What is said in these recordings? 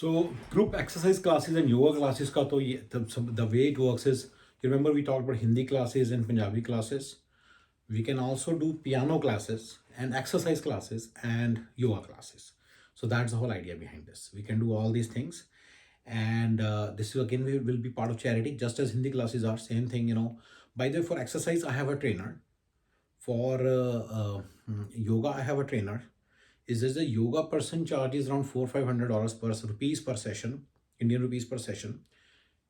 So group exercise classes and yoga classes का तो ये the way it works is, you remember we talked about Hindi classes and Punjabi classes. We can also do piano classes and exercise classes and yoga classes. So that's the whole idea behind this. We can do all these things, and this is again will be part of charity, just as Hindi classes are. Same thing, you know. By the way, for exercise, I have a trainer. For yoga, I have a trainer. Is this a yoga person charges around $400-500 per rupees per session, Indian rupees per session.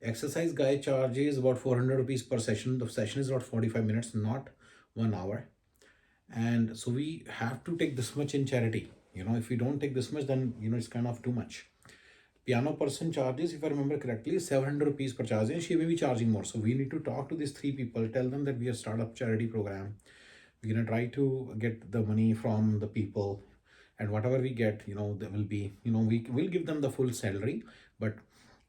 Exercise guy charges about 400 rupees per session. The session is about 45 minutes, not 1 hour. And so we have to take this much in charity. You know, if we don't take this much, then you know it's kind of too much. Piano person charges, if I remember correctly, 700 rupees per charge, and she may be charging more. So we need to talk to these three people, tell them that we are startup charity program. We're gonna try to get the money from the people, and whatever we get, you know, there will be, you know, we will give them the full salary. But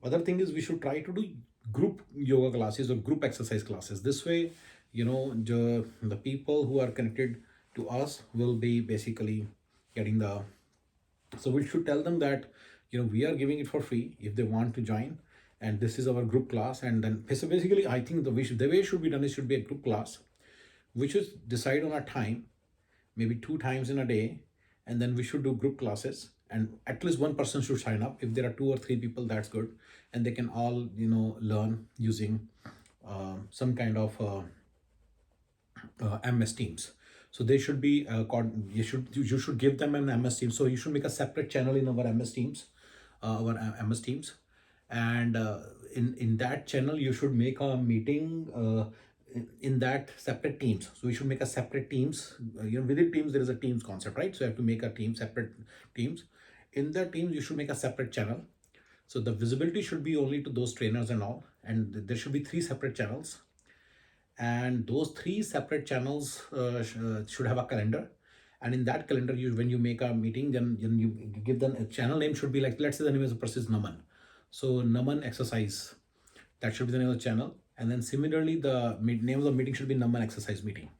other thing is we should try to do group yoga classes or group exercise classes. This way, you know, the people who are connected to us will be basically getting the, so we should tell them that, you know, we are giving it for free if they want to join, and this is our group class. And then so basically I think the way it should be done is should be a group class, which is decide on a time, maybe 2 times in a day, and then we should do group classes, and at least one person should sign up. If there are 2 or 3 people, that's good, and they can all, you know, learn using some kind of MS Teams. So they should be you should give them an MS Teams. So you should make a separate channel in our MS Teams, MS Teams, and in that channel you should make a meeting in that separate teams. So we should make a separate teams. You know, within teams there is a teams concept, right? So you have to make a team, separate teams. In the teams you should make a separate channel. So the visibility should be only to those trainers and all, and there should be 3 separate channels. And those 3 separate channels should have a calendar. And in that calendar, when you make a meeting, then you give them a channel name. Should be like, let's say the name of the person is Naman. So Naman exercise, that should be the name of the channel. And then similarly, the name of the meeting should be Naman exercise meeting,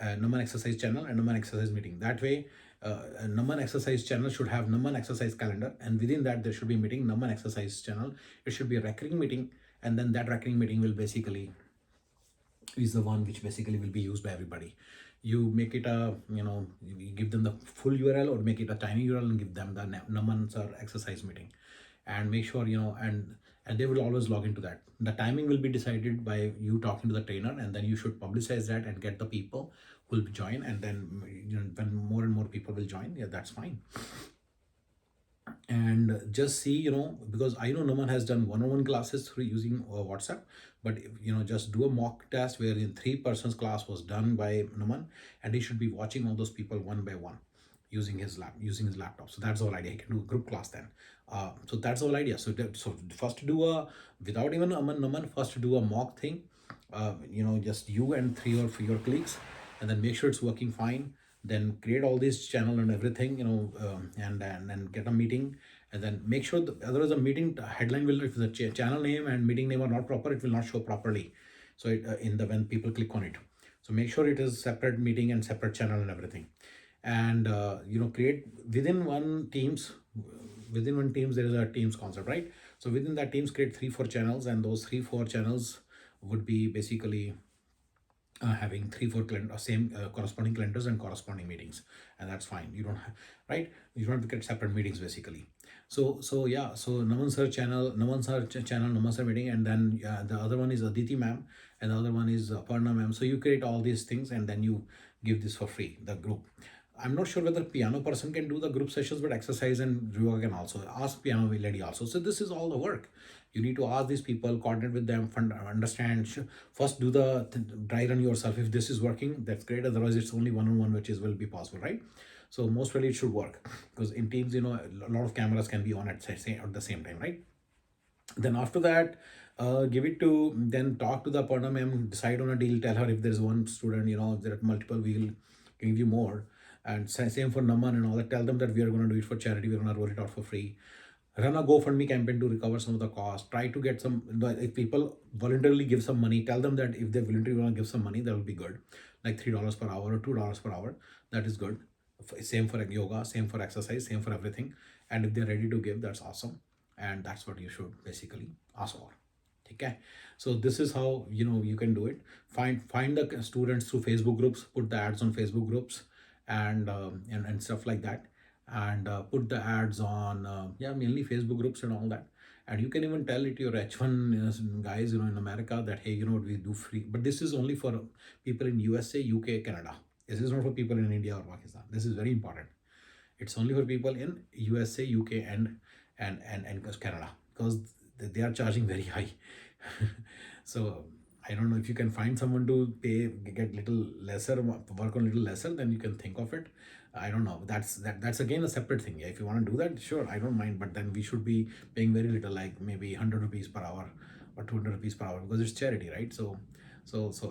Naman exercise channel and Naman exercise meeting. That way, Naman exercise channel should have Naman exercise calendar, and within that there should be meeting Naman exercise channel. It should be a recurring meeting, and then that recurring meeting will basically is the one which basically will be used by everybody. You make it a, you know, you give them the full URL or make it a tiny URL and give them the Naman or exercise meeting, and make sure, you know, and they will always log into that. The timing will be decided by you talking to the trainer, and then you should publicize that and get the people who will join. And then, you know, when more and more people will join, yeah, that's fine. And just see, you know, because I know Naman has done one-on-one classes through using WhatsApp, but you know, just do a mock test where in 3 persons class was done by Naman, and he should be watching all those people one by one using his laptop. So that's the whole idea. He can do a group class then. So that's the whole idea. So first do a, without even Naman, first do a mock thing, you know, just you and 3 or 4 colleagues, and then make sure it's working fine. Then create all this channel and everything, you know, and get a meeting, and then make sure that otherwise the meeting headline will, if the channel name and meeting name are not proper, it will not show properly. So it, in the when people click on it, so make sure it is separate meeting and separate channel and everything. And you know, create within one teams there is a teams concept, right? So within that teams create 3-4 channels, and those 3-4 channels would be basically having 3-4 same corresponding calendars and corresponding meetings, and that's fine. You don't have, right, you don't have to get separate meetings basically. So yeah, so Naman sir channel, Naman sir meeting, and then the other one is Aditi ma'am, and the other one is Aparna ma'am. So you create all these things, and then you give this for free, the group. I'm not sure whether piano person can do the group sessions, but exercise and yoga can also. Ask piano lady also. So this is all the work. You need to ask these people, coordinate with them, understand. First, do the dry run yourself. If this is working, that's great. Otherwise, it's only one-on-one which will be possible, right? So most really it should work, because in teams, you know, a lot of cameras can be on at the same time, right? Then after that, give it to, then talk to the partner ma'am, decide on a deal, tell her if there's one student, you know, if there are multiple, we'll give you more. And same for Naman and all that. Tell them that we are going to do it for charity. We're going to roll it out for free. Run a GoFundMe campaign to recover some of the cost. Try to get some, if people voluntarily give some money, tell them that if they voluntarily want to give some money, that will be good. Like $3 per hour or $2 per hour. That is good. Same for yoga, same for exercise, same for everything. And if they're ready to give, that's awesome. and that's what you should basically ask for. Okay, so this is how you can do it. Find the students through Facebook groups, put the ads on Facebook groups, and stuff like that, and put the ads on yeah, mainly Facebook groups and all that. And you can even tell it to your H1 guys in America that, hey, we do free, but this is only for people in USA, UK, Canada. This is not for people in India or Pakistan. This is very important. It's only for people in USA, UK, and Canada, because they are charging very high. So I don't know if you can find someone to pay, get little lesser, work on little lesser, then you can think of it. I don't know. That's again a separate thing. Yeah, if you want to do that, sure, I don't mind. But then we should be paying very little, like maybe 100 rupees per hour or 200 rupees per hour, because it's charity, right? So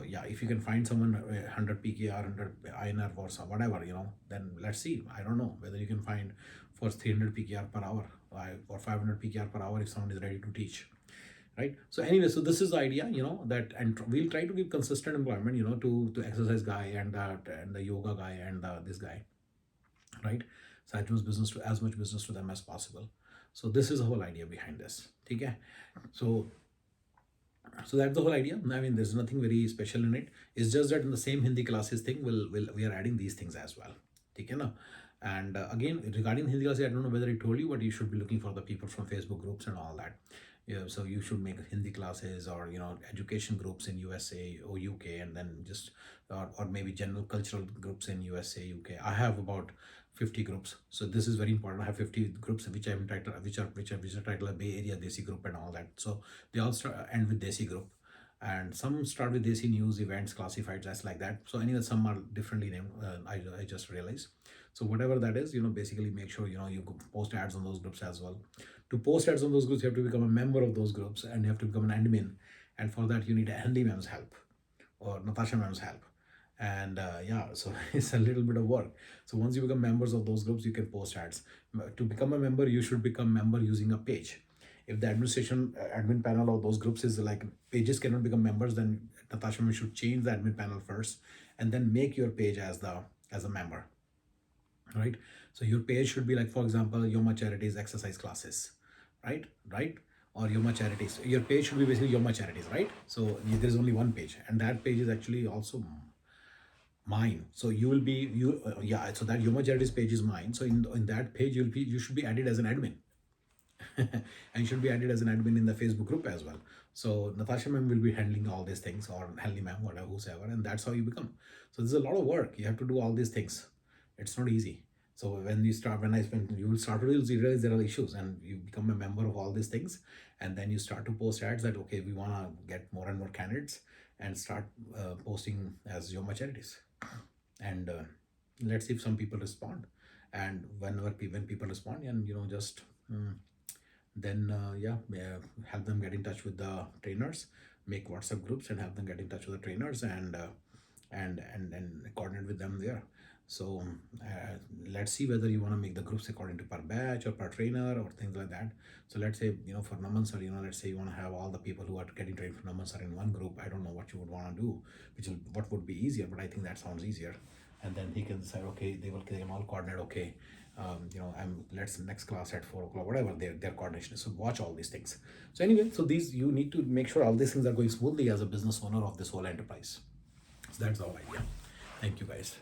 yeah, if you can find someone 100 PKR, 100 INR or some whatever, then let's see. I don't know whether you can find for 300 PKR per hour or 500 PKR per hour if someone is ready to teach, right? So anyway, so this is the idea, that, and we'll try to give consistent employment, to exercise guy and that and the yoga guy and this guy, right? So as much business to them as possible. So this is the whole idea behind this. Okay, so that's the whole idea. I mean, there's nothing very special in it. It's just that in the same Hindi classes thing, will we are adding these things as well. Okay, na? And again, regarding Hindi classes, I don't know whether I told you, but you should be looking for the people from Facebook groups and all that. Yeah, so you should make Hindi classes or education groups in USA or UK, and then just or maybe general cultural groups in USA, UK. I have about 50 groups, so this is very important. I have 50 groups which I'm titled, which are titled Bay Area Desi group and all that. So they all end with Desi group, and some start with Desi news, events, classifieds, just like that. So anyway, some are differently named. I just realized. So whatever that is, basically make sure you post ads on those groups as well. To post ads on those groups, you have to become a member of those groups, and you have to become an admin. And for that, you need Andy Mem's help or Natasha Mem's help. And yeah, so it's a little bit of work. So once you become members of those groups, you can post ads. To become a member, you should become member using a page. If the admin panel of those groups is like pages cannot become members, then Natasha Mem should change the admin panel first, and then make your page as a member, right? So your page should be like, for example, YoMa Charities exercise classes, right? Or YoMa Charities. Your page should be basically YoMa Charities, right? So there's only one page, and that page is actually also mine. So you will be yeah. So that YoMa Charities page is mine. So in that page, you should be added as an admin. And should be added as an admin in the Facebook group as well. So Natasha ma'am will be handling all these things, or Helly ma'am, whatever, whosoever, and that's how you become. So there's a lot of work. You have to do all these things. It's not easy. So you will start to realize there are issues, and you become a member of all these things, and then you start to post ads that, okay, we want to get more and more candidates, and start posting as YoMa Charities, and let's see if some people respond. And when people respond, and just then help them get in touch with the trainers, make WhatsApp groups and have them get in touch with the trainers, and coordinate with them there. So let's see whether you want to make the groups according to per batch or per trainer or things like that. So let's say, for Naman sir, let's say you want to have all the people who are getting trained for Naman sir in one group. I don't know what you would want to do, what would be easier, but I think that sounds easier. And then he can decide, okay, they can all coordinate, okay, let's next class at 4 o'clock, whatever their coordination is. So watch all these things. So anyway, so these, you need to make sure all these things are going smoothly as a business owner of this whole enterprise. So that's the whole idea. Thank you guys.